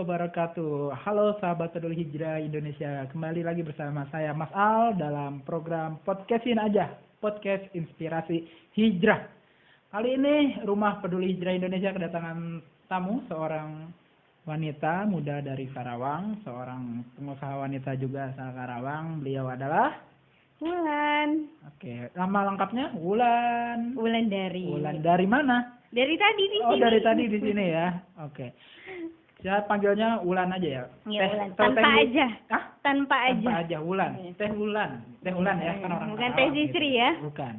wabarakatuh. Halo sahabat Peduli Hijrah Indonesia. Kembali lagi bersama saya Mas Al dalam program Podcastin Aja, podcast inspirasi hijrah. Kali ini Rumah Peduli Hijrah Indonesia kedatangan tamu, seorang wanita muda dari Karawang, seorang pengusaha wanita juga asal Karawang. Beliau adalah Wulan. Oke, nama lengkapnya Wulan. Wulandari. Wulan dari mana? Dari tadi di sini. Oh, dari tadi di sini ya. Oke. Saya panggilnya Wulan aja ya. Iya, Wulan. Tanpa aja. Hah? Tanpa aja. Tanpa aja Wulan. Teh Wulan. Teh Wulan ya, kan orang Bukan Karawang Teh Zisri ya. Bukan.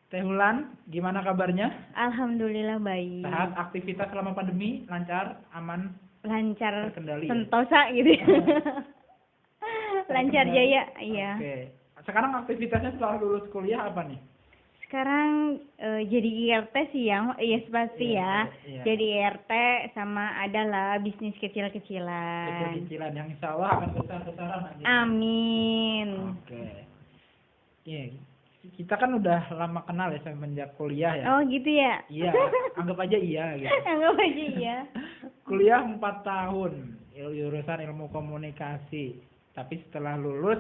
Teh Wulan, gimana kabarnya? Alhamdulillah baik. Sehat, aktivitas selama pandemi lancar, aman, lancar, terkendali. sentosa gitu. Lancar jaya, iya. Oke. Sekarang aktivitasnya setelah lulus kuliah apa nih? Sekarang jadi IRT sih ya, yes pasti ya. Iya. Jadi IRT sama adalah bisnis kecil-kecilan. Kecil-kecilan yang insya Allah akan besar-besaran nanti. Amin. Oke. Iya. Kita kan udah lama kenal ya semenjak kuliah ya. Oh gitu ya? Iya, anggap aja iya gitu. Anggap aja iya. Kuliah 4 tahun, jurusan ilmu komunikasi. Tapi setelah lulus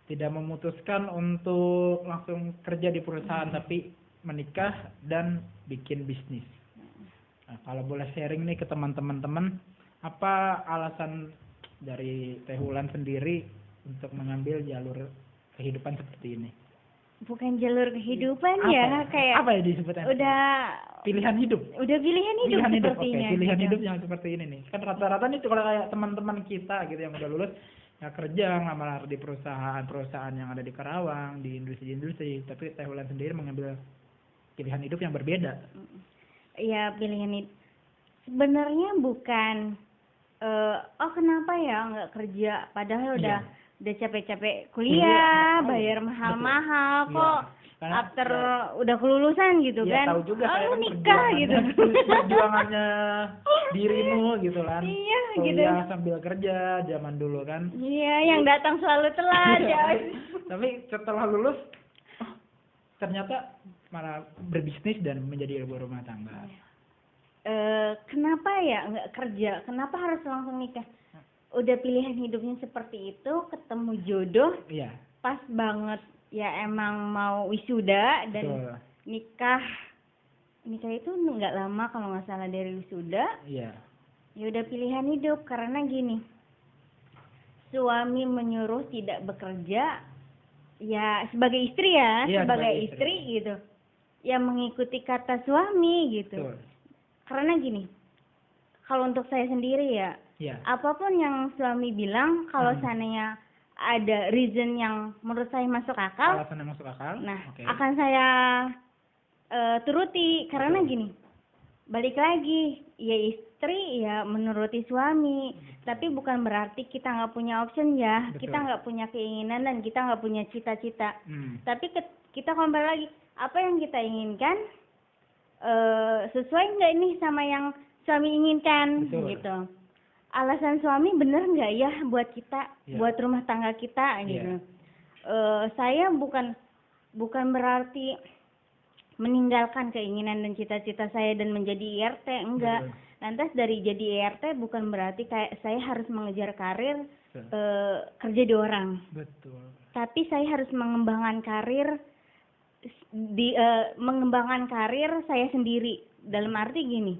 tidak memutuskan untuk langsung kerja di perusahaan, tapi menikah dan bikin bisnis. Nah, kalau boleh sharing nih ke teman-teman, apa alasan dari Teh Wulan sendiri untuk mengambil jalur kehidupan seperti ini? Bukan jalur kehidupan Apa ya, kayak apa ya disebutnya? udah pilihan hidup. Udah pilihan hidup sepertinya. Oke, pilihan gitu. hidup yang seperti ini nih. Kan rata-rata nih kalau kayak teman-teman kita gitu yang udah lulus ya kerja ngelamar di perusahaan yang ada di Karawang, di industri-industri, tapi Teh Wulan sendiri mengambil pilihan hidup yang berbeda. Iya, pilihan hidup. Sebenarnya bukan oh kenapa ya nggak kerja, padahal udah capek-capek kuliah, bayar mahal-mahal kok. Karena, after udah kelulusan gitu ya, kan. tahu juga oh, nikah gitu. Perjuangannya dirimu gitu kan. Iya, kuliah gitu. sambil kerja zaman dulu kan. Iya, yang datang selalu telat ya. Tapi setelah lulus ternyata malah berbisnis dan menjadi ibu rumah tangga. Kenapa ya nggak kerja? Kenapa harus langsung nikah? Udah pilihan hidupnya seperti itu, ketemu jodoh, Iya. pas banget ya emang mau wisuda dan Betul. nikah itu nggak lama kalau nggak salah dari wisuda. Iya. Ya udah pilihan hidup karena gini, suami menyuruh tidak bekerja, ya sebagai istri ya, Iya, sebagai sebagai istri gitu, ya mengikuti kata suami gitu. Betul. Karena gini, kalau untuk saya sendiri ya, Iya. apapun yang suami bilang, kalau seandainya ada reason yang menurut saya masuk akal, Alasan yang masuk akal. nah Oke. akan saya turuti. Karena gini, balik lagi, ya istri ya menuruti suami. Tapi bukan berarti kita nggak punya option ya, Betul. kita nggak punya keinginan dan kita nggak punya cita-cita. Tapi kita compare lagi, apa yang kita inginkan sesuai nggak ini sama yang suami inginkan. Betul. Gitu. Alasan suami bener nggak ya buat kita, Iya. buat rumah tangga kita gitu. Saya bukan berarti meninggalkan keinginan dan cita-cita saya dan menjadi IRT, enggak. Betul. Lantas dari jadi IRT bukan berarti kayak saya harus mengejar karir kerja di orang. Betul. Tapi saya harus mengembangkan karir mengembangkan karir saya sendiri. Dalam arti gini.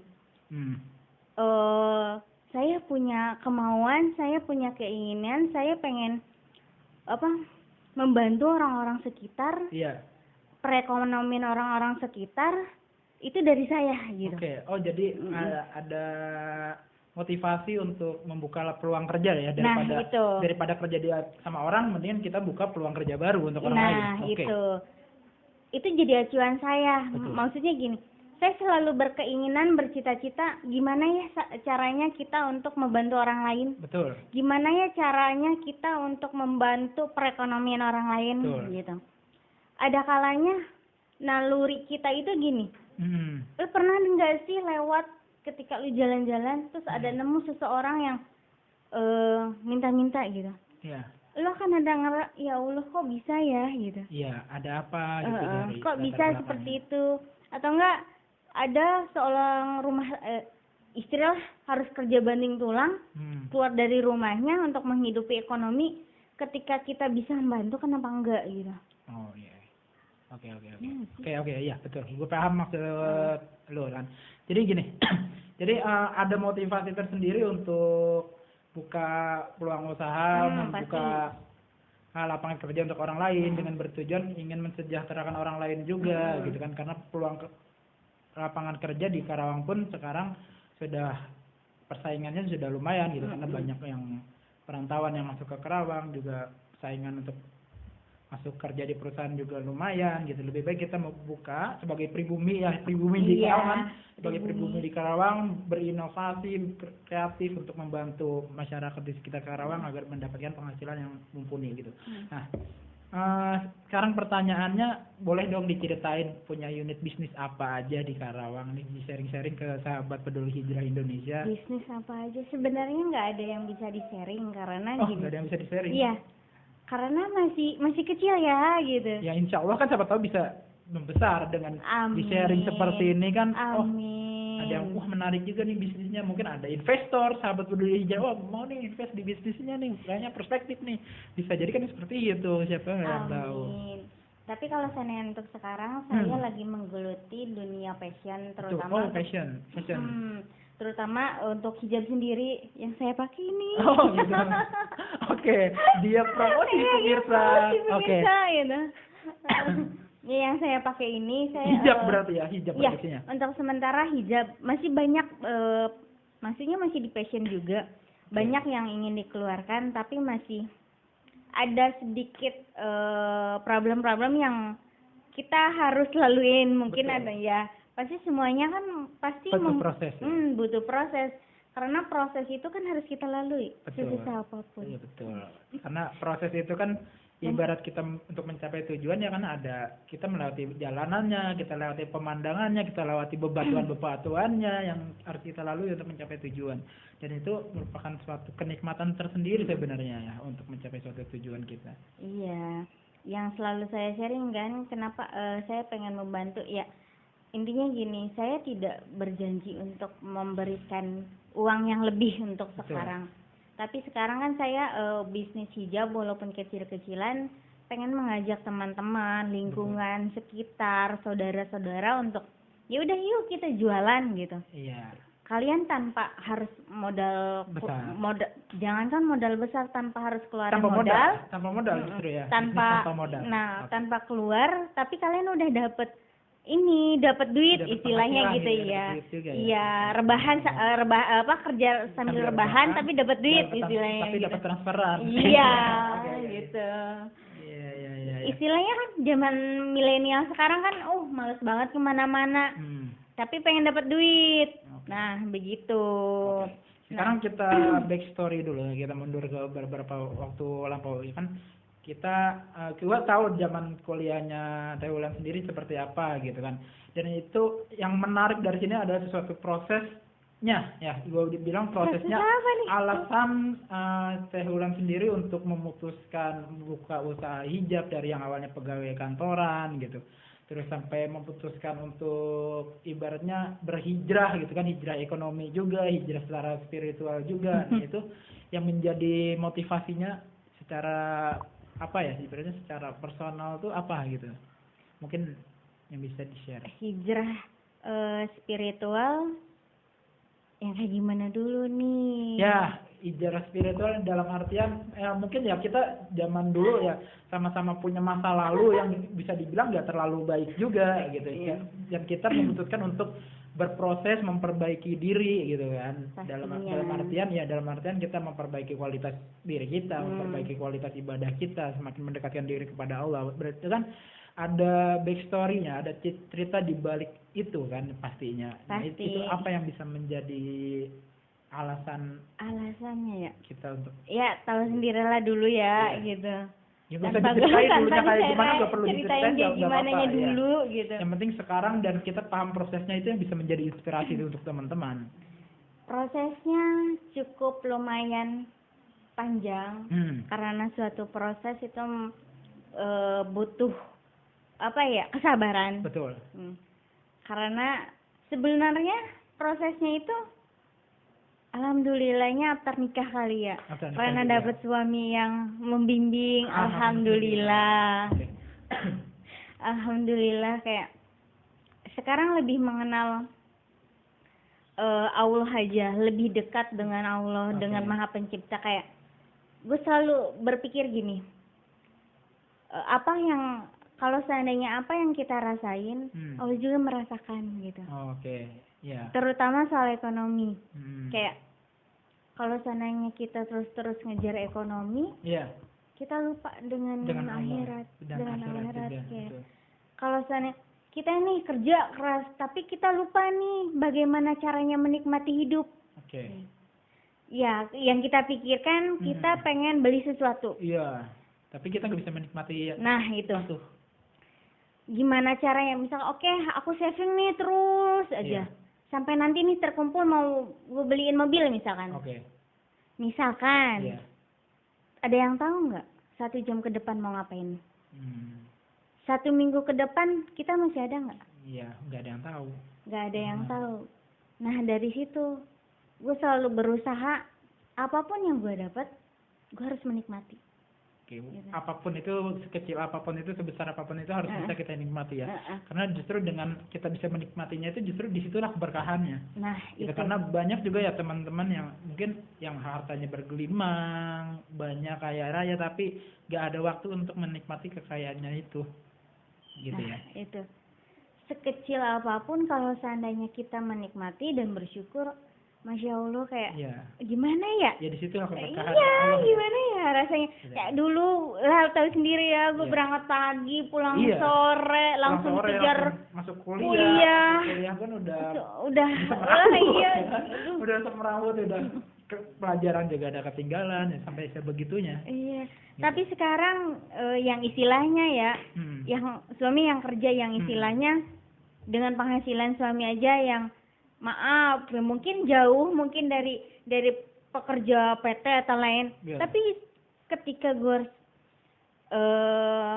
Saya punya kemauan, saya punya keinginan, saya pengen membantu orang-orang sekitar, Iya. perekonomian orang-orang sekitar, itu dari saya gitu. Oke. Oh, jadi ada motivasi untuk membuka peluang kerja ya daripada kerja dia sama orang, mendingan kita buka peluang kerja baru untuk orang lain. Nah, itu jadi acuan saya. Betul. Maksudnya gini, saya selalu berkeinginan, bercita-cita gimana ya caranya kita untuk membantu orang lain. Betul. Gimana ya caranya kita untuk membantu perekonomian orang lain. Betul. Gitu. Ada kalanya naluri kita itu gini. Lu pernah nggak sih lewat ketika lu jalan-jalan terus ada nemu seseorang yang minta-minta gitu. Iya. Lu kan ada ya Allah kok bisa ya gitu. Iya, ada apa gitu dari kok bisa latar seperti belakangnya. itu, atau enggak ada seorang istilah harus kerja banting tulang, keluar dari rumahnya untuk menghidupi ekonomi. Ketika kita bisa membantu, kenapa enggak gitu? Oh iya. Oke. Iya nggak sih? Oke, iya betul. Gue paham maksud lo kan. Jadi gini, jadi ada motivasi tersendiri untuk buka peluang usaha, membuka lapangan kerja untuk orang lain dengan bertujuan ingin mensejahterakan orang lain juga gitu kan, karena peluang lapangan kerja di Karawang pun sekarang sudah persaingannya sudah lumayan gitu, karena banyak yang perantauan yang masuk ke Karawang, juga saingan untuk masuk kerja di perusahaan juga lumayan gitu. Lebih baik kita membuka sebagai pribumi di Karawang, sebagai pribumi di Karawang, berinovasi, kreatif untuk membantu masyarakat di sekitar Karawang agar mendapatkan penghasilan yang mumpuni gitu. Nah, sekarang pertanyaannya, boleh dong diceritain punya unit bisnis apa aja di Karawang nih, di sharing-sharing ke sahabat peduli hijrah Indonesia. Bisnis apa aja? Sebenarnya nggak ada yang bisa di-sharing karena gini. Nggak ada yang bisa di-sharing? Iya, karena masih kecil ya gitu. Ya insya Allah kan siapa tahu bisa membesar dengan di-sharing seperti ini kan. Ada yang menarik juga nih bisnisnya, mungkin ada investor sahabat peduli hijau, mau nih invest di bisnisnya nih, kayaknya perspektif nih, bisa jadi kan seperti itu, siapa yang tahu. Tapi kalau saya untuk sekarang saya lagi menggeluti dunia fashion, terutama fashion. Terutama untuk hijab sendiri yang saya pakai ini. Oh gitu. Oke, dia promosi pemirsa. Oke. Gitu. Yang saya pakai ini hijab berarti ya, hijab ya, untuk sementara hijab masih banyak, maksudnya masih di fashion juga. Banyak yang ingin dikeluarkan, tapi masih ada sedikit problem-problem yang kita harus laluin. Mungkin ada ya, pasti semuanya kan pasti butuh proses. Butuh proses. Karena proses itu kan harus kita lalui, susah apapun. Iya betul. Karena proses itu kan ibarat kita untuk mencapai tujuan ya kan, ada kita melewati jalanannya, kita lewati pemandangannya, kita lewati bebatuannya yang harus kita lalui untuk mencapai tujuan. Dan itu merupakan suatu kenikmatan tersendiri sebenarnya ya untuk mencapai suatu tujuan kita. Iya, yang selalu saya sharing kan, kenapa saya pengen membantu ya. Intinya gini, saya tidak berjanji untuk memberikan uang yang lebih untuk sekarang. Tapi sekarang kan saya bisnis hijab walaupun kecil-kecilan, pengen mengajak teman-teman, lingkungan sekitar, saudara-saudara untuk ya udah yuk kita jualan gitu. Iya. Kalian tanpa harus modal besar. Jangankan modal besar, tanpa harus keluarin modal. Tanpa modal justru ya. Tanpa modal. Nah, tanpa keluar, tapi kalian udah dapat duit istilahnya gitu ya. Iya, rebahan kerja sambil rebahan tapi dapat duit istilahnya. Tapi dapat transferan. Iya, gitu. Iya. Istilahnya kan zaman milenial sekarang kan males banget kemana-mana. Tapi pengen dapat duit. Nah, begitu. Sekarang kita backstory dulu, kita mundur ke beberapa waktu lampau kan. Kita tahu zaman kuliahnya Teh Wulan sendiri seperti apa gitu kan. Dan itu yang menarik dari sini adalah sesuatu prosesnya ya. Gue bilang prosesnya, alasan Teh Wulan sendiri untuk memutuskan buka usaha hijab dari yang awalnya pegawai kantoran gitu. Terus sampai memutuskan untuk ibaratnya berhijrah gitu kan, hijrah ekonomi juga, hijrah secara spiritual juga. Nah, itu yang menjadi motivasinya secara apa ya, ibaratnya secara personal tuh apa gitu, mungkin yang bisa di-share. Hijrah spiritual yang kayak gimana dulu nih? Ya, hijrah spiritual dalam artian mungkin ya kita zaman dulu ya sama-sama punya masa lalu yang bisa dibilang nggak terlalu baik juga gitu ya. Dan kita memutuskan untuk berproses memperbaiki diri gitu kan. Dalam artian kita memperbaiki kualitas diri kita, memperbaiki kualitas ibadah kita, semakin mendekatkan diri kepada Allah. Berarti kan ada backstory-nya, ada cerita di balik itu kan pastinya. Nah, itu apa yang bisa menjadi alasannya ya kita untuk tahu sendirilah dulu ya gitu. Ya bisa diceritain dulunya kayak gimana, nggak perlu diceritain kayak gimana dulu ya. Gitu. Yang penting sekarang dan kita paham prosesnya, itu yang bisa menjadi inspirasi untuk teman-teman. Prosesnya cukup lumayan panjang karena suatu proses itu butuh kesabaran. Betul. Karena sebenarnya prosesnya itu Alhamdulillahnya after nikah kali ya. After nikah Karena juga. dapat suami yang membimbing, alhamdulillah. Oke. Alhamdulillah kayak sekarang lebih mengenal Allah aja, lebih dekat dengan Allah, Oke. dengan Maha Pencipta. Kayak gue selalu berpikir gini, apa yang kalau seandainya apa yang kita rasain, Allah juga merasakan gitu. Oke, ya. Terutama soal ekonomi. Hmm. Kayak kalau seandainya kita terus-terus ngejar ekonomi, Iya. kita lupa dengan Allah, akhirat, dan dengan akhirat akhirat. juga, Kayak betul. kalau seandainya kita nih kerja keras, tapi kita lupa nih bagaimana caranya menikmati hidup. Oke. Ya, yang kita pikirkan kita pengen beli sesuatu. Iya. Tapi kita nggak bisa menikmati Nah, itu. itu. Gimana caranya? Misal, oke, aku saving nih terus aja. Iya. Sampai nanti nih terkumpul mau gue beliin mobil misalkan. Oke. Misalkan. Iya. Ada yang tahu nggak 1 jam ke depan mau ngapain? Hmm. 1 minggu ke depan kita masih ada nggak? Iya, nggak ada yang tahu. Nggak ada yang tahu. Nah, dari situ gue selalu berusaha apapun yang gue dapat, gue harus menikmati. Oke. Gitu. Apapun itu, sekecil apapun itu, sebesar apapun itu harus bisa kita nikmati ya. Karena justru dengan kita bisa menikmatinya itu justru disitulah keberkahannya. Nah, Gitu. itu. Karena banyak juga ya teman-teman yang mungkin yang hartanya bergelimang, banyak kaya raya tapi nggak ada waktu untuk menikmati kekayaannya itu. Gitu Nah, ya. itu. Sekecil apapun kalau seandainya kita menikmati dan bersyukur, Masya Allah kayak Iya. gimana ya? Ya di situlah keberkahan Iya, Allah. gimana ya rasanya? Iya. Kayak dulu lah tahu sendiri ya, gue Iya. berangkat pagi, pulang Iya. sore, langsung Pulang sore, kejar langsung masuk kuliah. kuliah. Kuliah kan udah Udah, iya. Aduh. udah semrawut, udah pelajaran juga ada ketinggalan ya, sampai sebegitunya. Iya. Tapi sekarang yang istilahnya ya, yang suami yang kerja yang istilahnya dengan penghasilan suami aja yang maaf ya mungkin jauh mungkin dari pekerja PT atau lain. Iya. Tapi ketika gue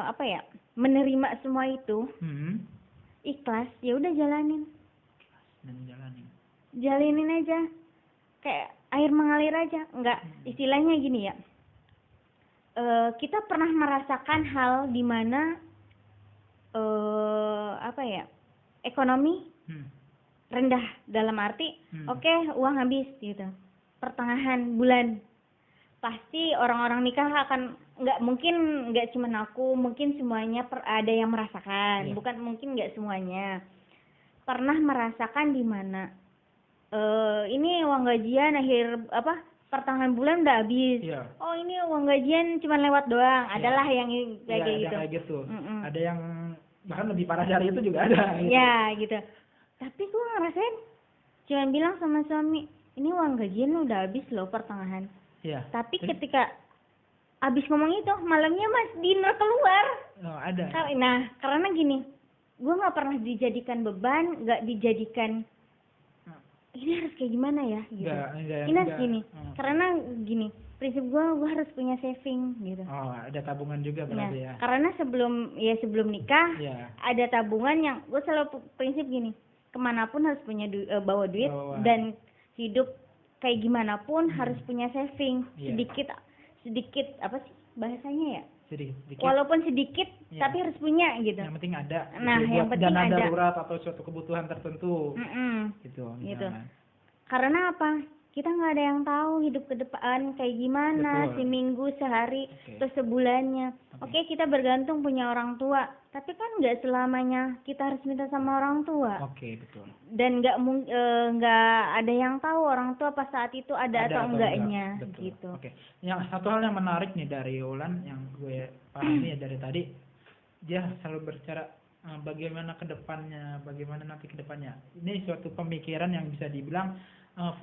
apa ya menerima semua itu ikhlas, ya udah jalanin Dan jalanin. aja kayak air mengalir aja. Enggak, istilahnya gini ya, kita pernah merasakan hal di mana apa ya ekonomi rendah dalam arti oke, uang habis gitu pertengahan bulan, pasti orang-orang nikah akan nggak cuma aku, mungkin semuanya ada yang merasakan. Iya. Bukan mungkin nggak semuanya pernah merasakan di mana ini uang gajian akhir pertengahan bulan udah habis. Iya. Oh, ini uang gajian cuma lewat doang. Iya. Adalah yang Iya, kayak ada gitu. kayak gitu. Ada yang bahkan lebih parah dari itu juga ada. Gitu. Ya gitu. Tapi gue ngerasain cuman bilang sama suami, ini uang gajian udah habis loh pertengahan. Iya. Tapi ketika habis ngomong itu, malamnya Mas dinner keluar. Oh, ada. Nah, karena gini, gue nggak pernah dijadikan beban, nggak dijadikan ini harus kayak gimana ya gitu. Ini harus gini. Karena gini, prinsip gue harus punya saving gitu. Oh, ada tabungan juga berarti ya. Karena sebelum nikah ada tabungan yang gue selalu prinsip gini, kemanapun harus punya bawa duit dan hidup kayak gimana pun harus punya saving sedikit apa sih bahasanya ya? Sedikit. Walaupun sedikit tapi harus punya gitu. Yang penting ada. Nah, gitu, yang penting dana ada darurat atau suatu kebutuhan tertentu. Gitu. Karena apa? Kita nggak ada yang tahu hidup ke depan kayak gimana, seminggu, sehari, terus sebulannya. Oke, kita bergantung punya orang tua, tapi kan nggak selamanya kita harus minta sama orang tua. Oke, betul. Dan nggak ada yang tahu orang tua pas saat itu ada atau enggaknya, gitu. Oke. Yang satu hal yang menarik nih dari Ulan yang gue pahami ya dari tadi, dia selalu berbicara bagaimana ke depannya, bagaimana nanti ke depannya. Ini suatu pemikiran yang bisa dibilang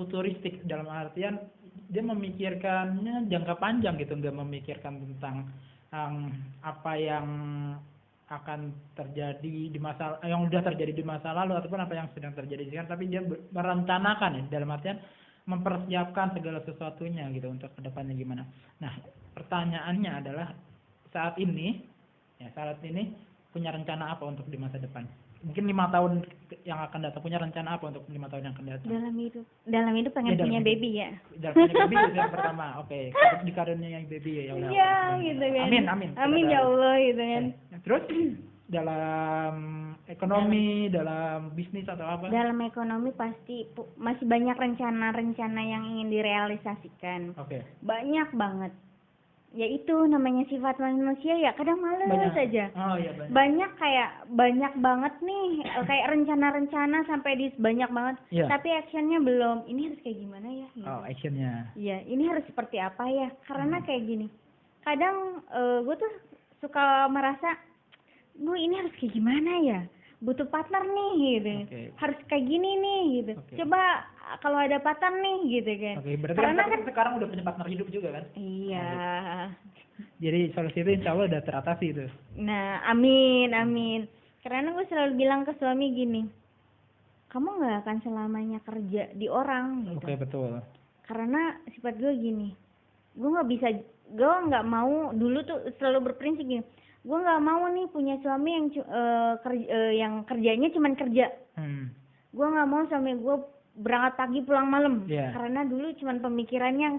futuristik, dalam artian dia memikirkannya jangka panjang gitu, nggak memikirkan tentang apa yang akan terjadi di masa yang udah terjadi di masa lalu ataupun apa yang sedang terjadi sekarang, tapi dia merencanakan ya, dalam artian mempersiapkan segala sesuatunya gitu untuk kedepannya gimana. Nah, pertanyaannya adalah saat ini punya rencana apa untuk di masa depan? mungkin 5 tahun yang akan datang, punya rencana apa untuk 5 tahun yang akan datang? Dalam hidup pengen Ya, dalam punya hidup. baby ya. Dalam punya baby itu yang pertama. Oke, dikaruniai baby ya udah. Iya gitu kan. Amin, amin. Amin Kita ya doain. Allah gitu kan. Terus dalam ekonomi, dalam bisnis atau apa? Dalam ekonomi pasti masih banyak rencana-rencana yang ingin direalisasikan. Oke. Banyak banget. Ya itu namanya sifat manusia ya, kadang males Banyak. aja. Oh iya banyak. Banyak banget nih kayak rencana-rencana sampai di banyak banget. Iya. Tapi actionnya belum. Ini harus kayak gimana ya? Gitu. Oh, actionnya. Iya, ini harus seperti apa ya? Karena kayak gini. Kadang gue tuh suka merasa, gue ini harus kayak gimana ya? Butuh partner nih gitu. Oke. Harus kayak gini nih gitu. Oke. Coba kalau ada partner nih gitu kan. Oke, berarti Karena kan sekarang udah punya partner hidup juga kan? iya. Jadi solusi itu insya Allah udah teratasi itu. Nah, amin. Karena gue selalu bilang ke suami gini, kamu nggak akan selamanya kerja di orang gitu. Oke, betul. Karena sifat gue gini, gue nggak mau dulu tuh selalu berprinsip gini, gue nggak mau nih punya suami yang kerjanya cuman kerja. Gue nggak mau suami gue berangkat pagi pulang malam. Iya. Karena dulu cuman pemikirannya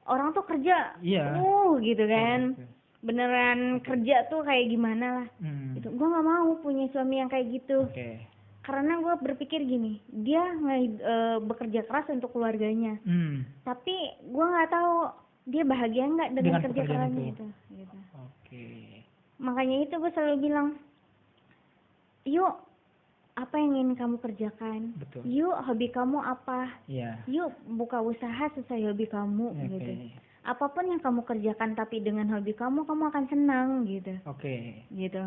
orang tuh kerja, Iya. gitu kan. Oke. Beneran kerja tuh kayak gimana lah. Gitu. Gue nggak mau punya suami yang kayak gitu. Oke. Karena gue berpikir gini, dia bekerja keras untuk keluarganya. Tapi gue nggak tahu dia bahagia nggak dengan kerja pekerjaan kerasnya itu. gitu. Oke. Makanya itu gue selalu bilang, yuk apa yang ingin kamu kerjakan? Betul. Yuk hobi kamu apa? Iya. Yuk buka usaha sesuai hobi kamu Oke. gitu. Apapun yang kamu kerjakan tapi dengan hobi kamu akan senang gitu. Oke. Gitu.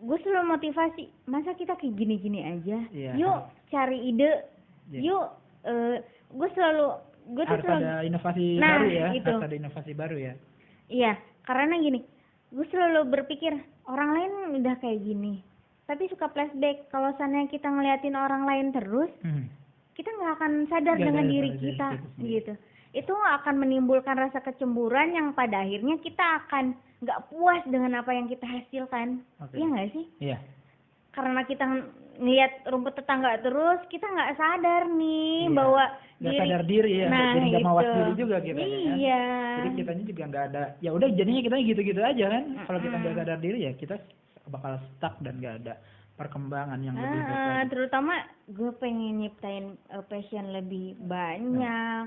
Gue selalu motivasi, masa kita kayak gini-gini aja? Iya. Yuk cari ide. Iya. Yuk gue Harus ada inovasi Nah, baru ya. itu. Harus ada inovasi baru ya. Iya, karena gini, gue selalu berpikir orang lain udah kayak gini, tapi suka flashback. Kalau seandainya kita ngeliatin orang lain terus, kita nggak akan sadar Nggak dengan sadar diri pada diri kita, kita sendiri. gitu. Itu akan menimbulkan rasa kecemburuan yang pada akhirnya kita akan nggak puas dengan apa yang kita hasilkan. Oke. Iya nggak sih? Iya. Karena kita ngeliat rumput tetangga terus, kita nggak sadar nih Iya. bahwa Nggak sadar diri ya. Nah, Jadi nggak mawas itu. diri juga kita kan. Iya. Jadi kitanya juga nggak ada. Ya udah jadinya kita gitu-gitu aja kan. Kalau kita nggak sadar diri ya kita bakal stuck dan nggak ada perkembangan yang lebih baik lagi. Terutama gue pengen nyiptain passion lebih banyak,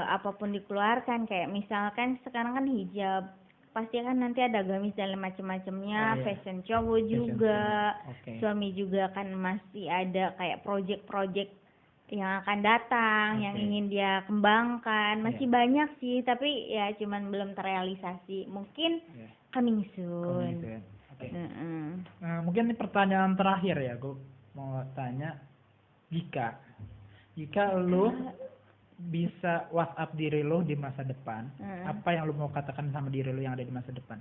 apapun dikeluarkan, kayak misalkan sekarang kan hijab, pasti kan nanti ada gamis dan macam-macamnya, Oh, iya. fashion cowok juga, Oke. suami juga kan masih ada kayak project-project yang akan datang, yang Oke. ingin dia kembangkan, masih Iya. banyak sih, tapi ya cuman belum terrealisasi, mungkin Iya. coming soon. Oke. Heeh. Nah, mungkin ini pertanyaan terakhir ya, gue mau tanya, jika lu bisa WhatsApp diri lu di masa depan, apa yang lu mau katakan sama diri lu yang ada di masa depan?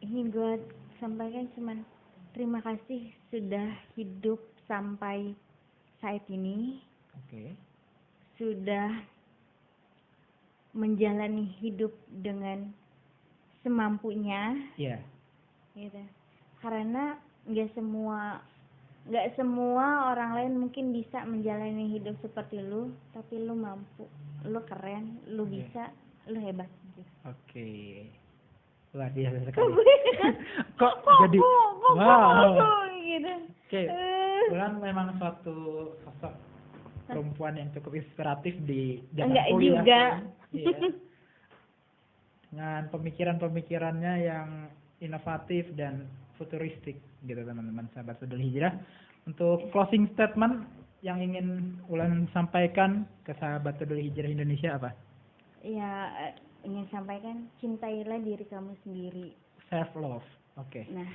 Ini gue sampaikan cuman terima kasih sudah hidup sampai saat ini, Oke. sudah menjalani hidup dengan semampunya, Iya. gitu. Karena nggak semua orang lain mungkin bisa menjalani hidup seperti lu, tapi lu mampu, lu keren, lu Oke. bisa, lu hebat. Gitu. Oke. Luar biasa sekali. Kok jadi kok wow. gitu. Oke. Bulan memang suatu sosok perempuan yang cukup inspiratif di zaman Enggak kuliah. juga. kan? Iya. Dengan pemikiran-pemikirannya yang inovatif dan futuristik gitu teman-teman sahabat Sudul Hijrah. Untuk closing statement yang ingin Ulan sampaikan ke sahabat Sudul Hijrah Indonesia apa? Ya, ingin sampaikan, cintailah diri kamu sendiri. Self love. Oke. Nah,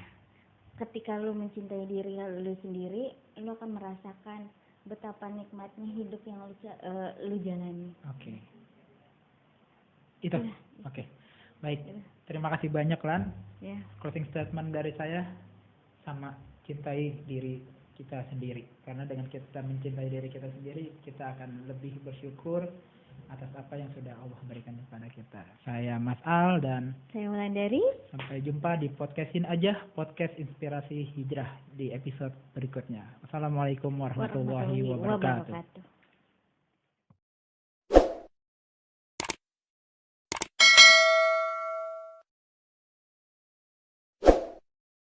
ketika lu mencintai diri lu sendiri, lu akan merasakan betapa nikmatnya hidup yang lu jalani. Oke. Itu. Ya. Oke. Baik. Ya. Terima kasih banyak Lan. Ya. Closing statement dari saya sama cintai diri kita sendiri. Karena dengan kita mencintai diri kita sendiri, kita akan lebih bersyukur atas apa yang sudah Allah berikan kepada kita. Saya Mas Al dan Saya Wulandari. sampai jumpa di podcastin aja, podcast inspirasi hijrah di episode berikutnya. Wassalamualaikum warahmatullahi wabarakatuh.